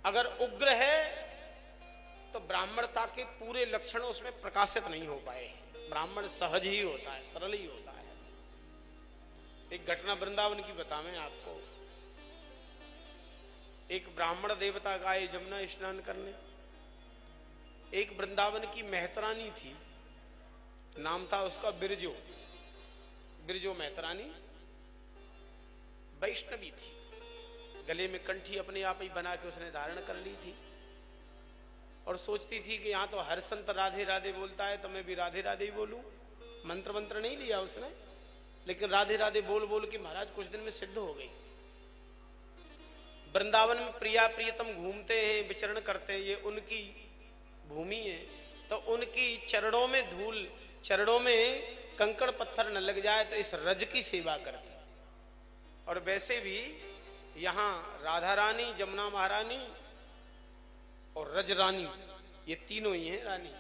अगर उग्र है तो ब्राह्मणता के पूरे लक्षण उसमें प्रकाशित नहीं हो पाए। ब्राह्मण सहज ही होता है, सरल ही होता है। एक घटना वृंदावन की बतावें आपको। एक ब्राह्मण देवता गए जमुना स्नान करने। एक वृंदावन की मेहतरानी थी, नाम था उसका बिरजो। बिरजो मेहतरानी वैष्णवी थी। गले में कंठी अपने आप ही बना के उसने धारण कर ली थी और सोचती थी कि यहाँ तो हर संत राधे राधे बोलता है तो मैं भी राधे राधे ही बोलूं। मंत्र मंत्र नहीं लिया उसने, लेकिन राधे राधे बोल बोल के महाराज कुछ दिन में सिद्ध हो गई। वृंदावन में प्रिया प्रियतम घूमते हैं, विचरण करते हैं, ये उनकी भूमि है, तो उनकी चरणों में धूल, चरणों में कंकड़ पत्थर न लग जाए तो इस रज की सेवा करती। और वैसे भी यहाँ राधा रानी, जमुना महारानी और रज रानी, ये तीनों ही हैं रानी।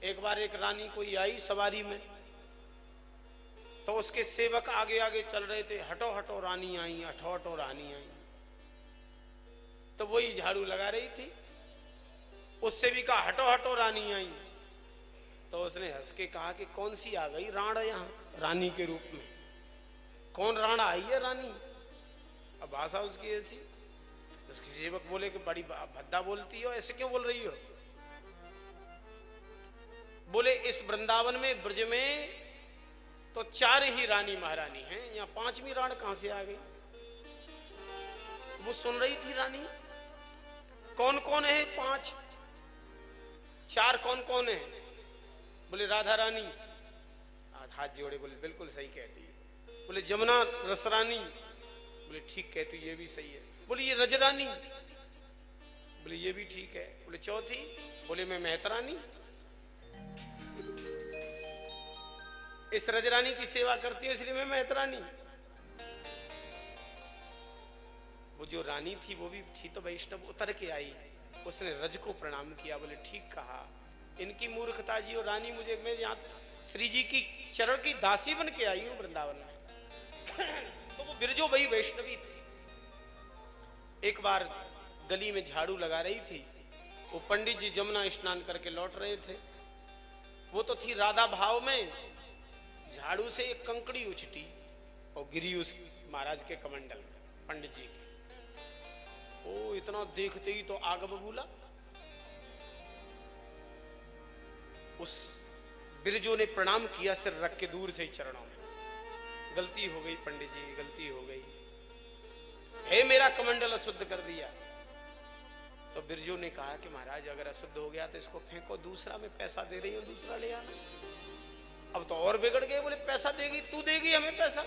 एक बार एक रानी कोई आई सवारी में, तो उसके सेवक आगे आगे चल रहे थे, हटो हटो रानी आई, हटो हटो रानी आई। तो वही झाड़ू लगा रही थी, उससे भी कहा हटो हटो रानी आई। तो उसने हंस के कहा कि कौन सी आ गई राण यहाँ रानी के रूप में, कौन राण आई है रानी। अब भाषा उसकी ऐसी। उसके सेवक बोले कि बड़ी भद्दा बोलती हो, ऐसे क्यों बोल रही हो। बोले इस वृंदावन में, ब्रज में तो 4 ही रानी महारानी हैं, यहाँ 5वीं राण कहां से आ गई। वो सुन रही थी रानी, कौन कौन है 5, 4 कौन कौन है। बोले राधा रानी, हाथ जोड़े बोले बिल्कुल सही कहती है। बोले जमुना रसरानी, बोले ठीक कहती, ये भी सही है। बोले ये रजरानी, बोले ये भी ठीक है। बोले चौथी, बोले मैं मेहतरानी, इस रजरानी की सेवा करती हूँ इसलिए मैं मेहतरानी। वो जो रानी थी वो भी थी तो वैष्णव, उतर के आई, उसने रज को प्रणाम किया। बोले ठीक कहा, इनकी मूर्खता जी। और रानी मुझे, मैं यहाँ श्री जी की चरण की दासी बन के आई हूँ वृंदावन में। तो वो बिरजो वही वैष्णवी थी। एक बार गली में झाड़ू लगा रही थी, वो पंडित जी जमुना स्नान करके लौट रहे थे। वो तो थी राधा भाव में, झाड़ू से एक कंकड़ी उछटी और गिरी उस महाराज के कमंडल में, पंडित जी के। ओ इतना देखते ही तो आग बबूला। उस बिरजो ने प्रणाम किया सिर रख के दूर से ही चरणों में। गलती हो गई पंडित जी, गलती हो गई है, मेरा कमंडल अशुद्ध कर दिया। तो बिरजो ने कहा कि महाराज अगर अशुद्ध हो गया तो इसको फेंको, दूसरा मैं पैसा दे रही हूं, दूसरा ले आना। अब तो और बिगड़ गए, बोले पैसा देगी, तू देगी हमें पैसा।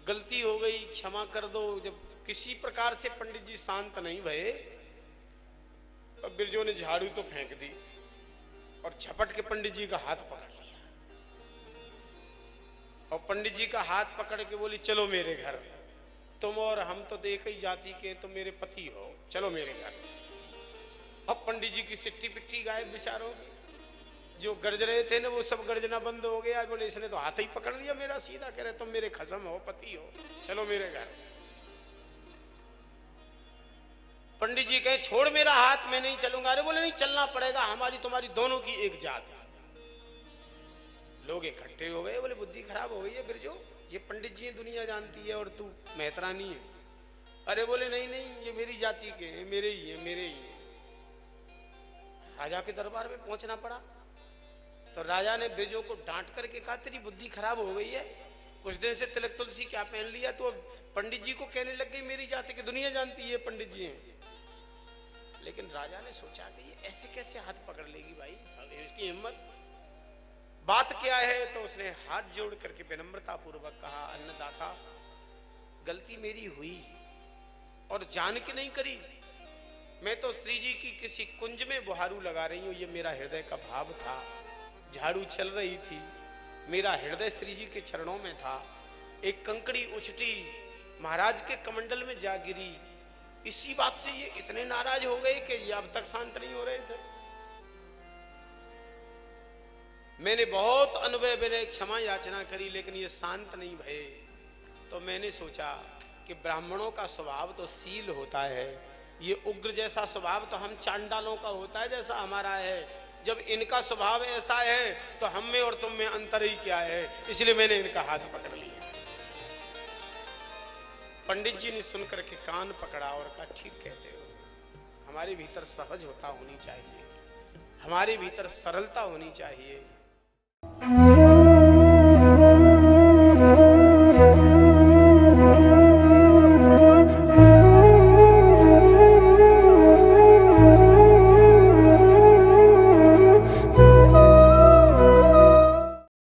गलती हो गई, क्षमा कर दो। जब किसी प्रकार से पंडित जी शांत नहीं भये, अब बिरजो ने झाड़ू तो फेंक दी और झपट के पंडित जी का हाथ पकड़ लिया। और पंडित जी का हाथ पकड़ के बोली चलो मेरे घर, तुम और हम तो एक ही जाति के, तुम मेरे पति हो, चलो मेरे घर। अब पंडित जी की सिट्टी पिट्टी गायब बेचारों, जो गर्ज रहे थे ना वो सब गर्जना बंद हो गया। बोले इसने तो हाथ ही पकड़ लिया मेरा सीधा, कह रहे तुम मेरे खसम हो, पति हो, चलो मेरे घर। पंडित जी कहे छोड़ मेरा हाथ, मैं नहीं चलूंगा। अरे बोले नहीं चलना पड़ेगा, हमारी तुम्हारी दोनों की एक जात। लोग इकट्ठे हो गए, बोले बुद्धि खराब हो गई है बिरजो, ये पंडित जी दुनिया जानती है और तू मेहतरानी है। अरे बोले नहीं नहीं ये मेरी जाति के हैं, मेरे ही है, मेरे ही है। राजा के दरबार में पहुंचना पड़ा। तो राजा ने बिरजो को डांट करके कहा तेरी बुद्धि खराब हो गई है, कुछ दिन से तिलक तुलसी क्या पहन लिया, तो पंडित जी को कहने लग गई मेरी जाति की, दुनिया जानती है पंडित जी हैं। लेकिन राजा ने सोचा कि ये ऐसे कैसे हाथ पकड़ लेगी भाई, इसकी हिम्मत, बात क्या है। तो उसने हाथ जोड़ करके विनम्रता पूर्वक कहा अन्नदाता गलती मेरी हुई और जान के नहीं करी, मैं तो श्री जी की किसी कुंज में बुहारू लगा रही हूं, ये मेरा हृदय का भाव था। झाड़ू चल रही थी, मेरा हृदय श्री जी के चरणों में था, एक कंकड़ी उछटी महाराज के कमंडल में जा गिरी। इसी बात से ये इतने नाराज हो गए कि ये अब तक शांत नहीं हो रहे थे। मैंने बहुत अनुभव विनय क्षमा याचना करी लेकिन ये शांत नहीं भये। तो मैंने सोचा कि ब्राह्मणों का स्वभाव तो शील होता है, ये उग्र जैसा स्वभाव तो हम चांडालों का होता है जैसा हमारा है। जब इनका स्वभाव ऐसा है तो हम में और तुम में अंतर ही क्या है, इसलिए मैंने इनका हाथ पकड़ लिया। पंडित जी ने सुनकर के कान पकड़ा और कहा, ठीक कहते हो, हमारे भीतर सहज होता होनी चाहिए, हमारे भीतर सरलता होनी चाहिए।